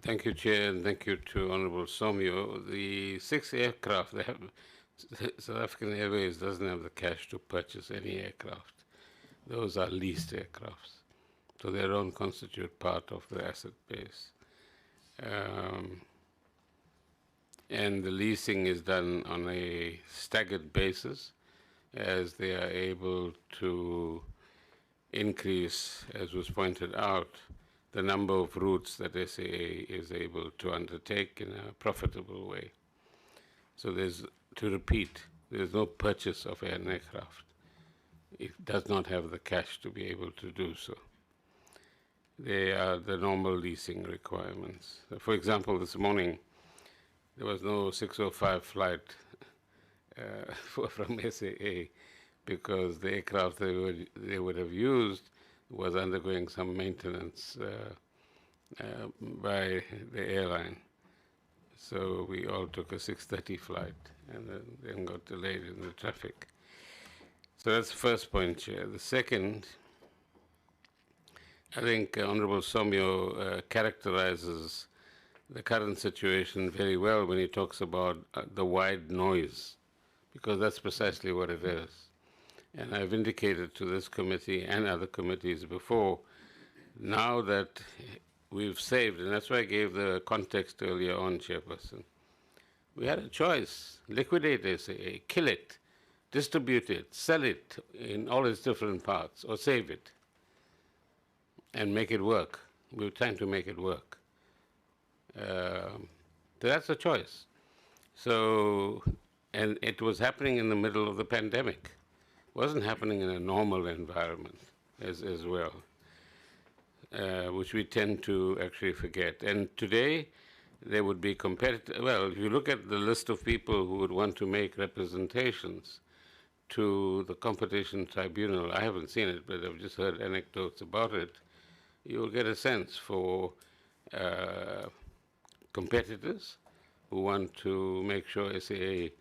Thank you, Chair, and thank you to Honorable Somyo. The 6 aircraft, South African Airways doesn't have the cash to purchase any aircraft. Those are leased aircrafts, so they don't constitute part of the asset base. And the leasing is done on a staggered basis as they are able to increase, as was pointed out, the number of routes that SAA is able to undertake in a profitable way. So to repeat, there's no purchase of an aircraft. It does not have the cash to be able to do so. They are the normal leasing requirements. For example, this morning, there was no 605 flight from SAA because the aircraft they would have used was undergoing some maintenance by the airline. So we all took a 6:30 flight and then got delayed in the traffic. So that's the first point, Chair. The second, I think Honorable Somyo characterizes the current situation very well when he talks about the wide noise, because that's precisely what it is. And I've indicated to this committee and other committees before, now that we've saved, and that's why I gave the context earlier on, Chairperson, we had a choice: liquidate SAA, kill it, distribute it, sell it in all its different parts, or save it and make it work. We were trying to make it work. So that's a choice. So, and it was happening in the middle of the pandemic. It wasn't happening in a normal environment as well, which we tend to actually forget. And today, there would be competitive. Well, if you look at the list of people who would want to make representations to the Competition Tribunal, I haven't seen it, but I've just heard anecdotes about it, you'll get a sense for competitors who want to make sure SAA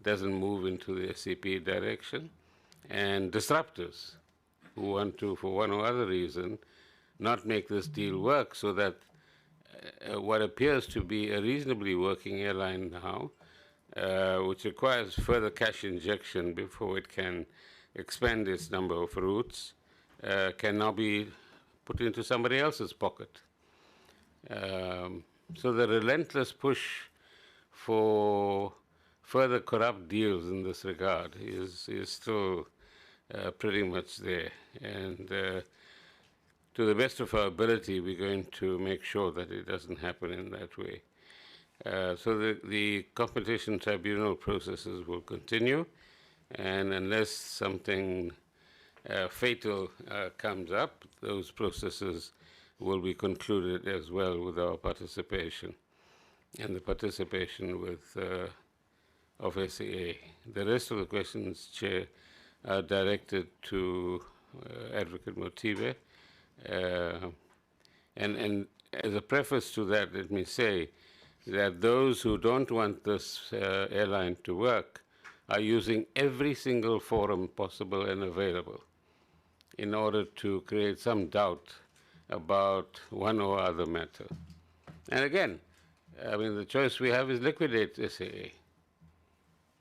doesn't move into the SCP direction, and disruptors who want to, for one or other reason, not make this deal work, so that what appears to be a reasonably working airline now, which requires further cash injection before it can expand its number of routes, can now be put into somebody else's pocket. So the relentless push for further corrupt deals in this regard is still pretty much there. And to the best of our ability, we're going to make sure that it doesn't happen in that way. So the Competition Tribunal processes will continue, and unless something fatal comes up, those processes will be concluded as well with our participation and the participation with of SAA. The rest of the questions, Chair, are directed to Advocate Motibe. And as a preface to that, let me say that those who don't want this airline to work are using every single forum possible and available in order to create some doubt about one or other matter. And again, I mean, the choice we have is liquidate SAA.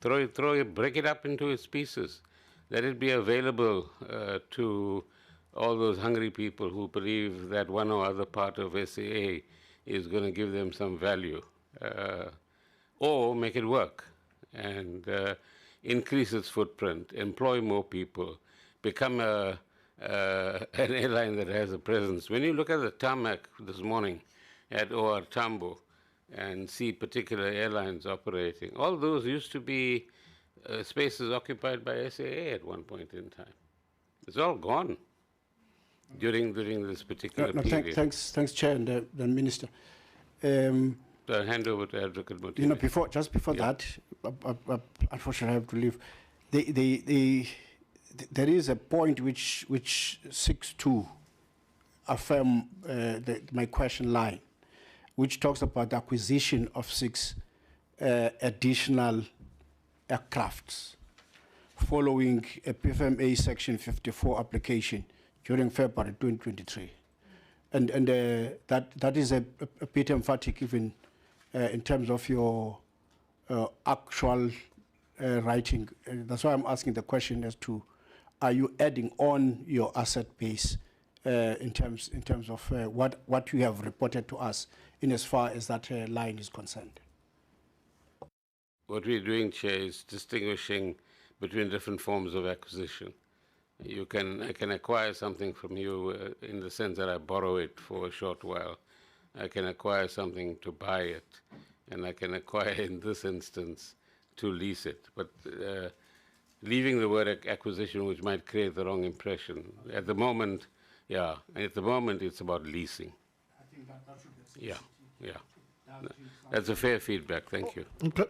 Break it up into its pieces. Let it be available to all those hungry people who believe that one or other part of SAA is going to give them some value. Or make it work and increase its footprint, employ more people, become an airline that has a presence. When you look at the tarmac this morning at OR Tambo and see particular airlines operating, all those used to be spaces occupied by SAA at one point in time. It's all gone during this particular period. Thanks, Chair and the Minister. So I'll hand over to Advocate Motibe. You know, before that, unfortunately I have to leave. There is a point which seeks to affirm my question line, which talks about the acquisition of 6 additional aircrafts following a PFMA Section 54 application during February 2023. and that is a bit emphatic even in terms of your actual writing. That's why I'm asking the question as to, are you adding on your asset base in terms of what you have reported to us in as far as that line is concerned? What we're doing, Chair, is distinguishing between different forms of acquisition. I can acquire something from you in the sense that I borrow it for a short while. I can acquire something to buy it, and I can acquire, in this instance, to lease it. But leaving the word acquisition, which might create the wrong impression. At the moment, it's about leasing. I think that should be Yeah. That's a fair feedback. Thank you. Okay.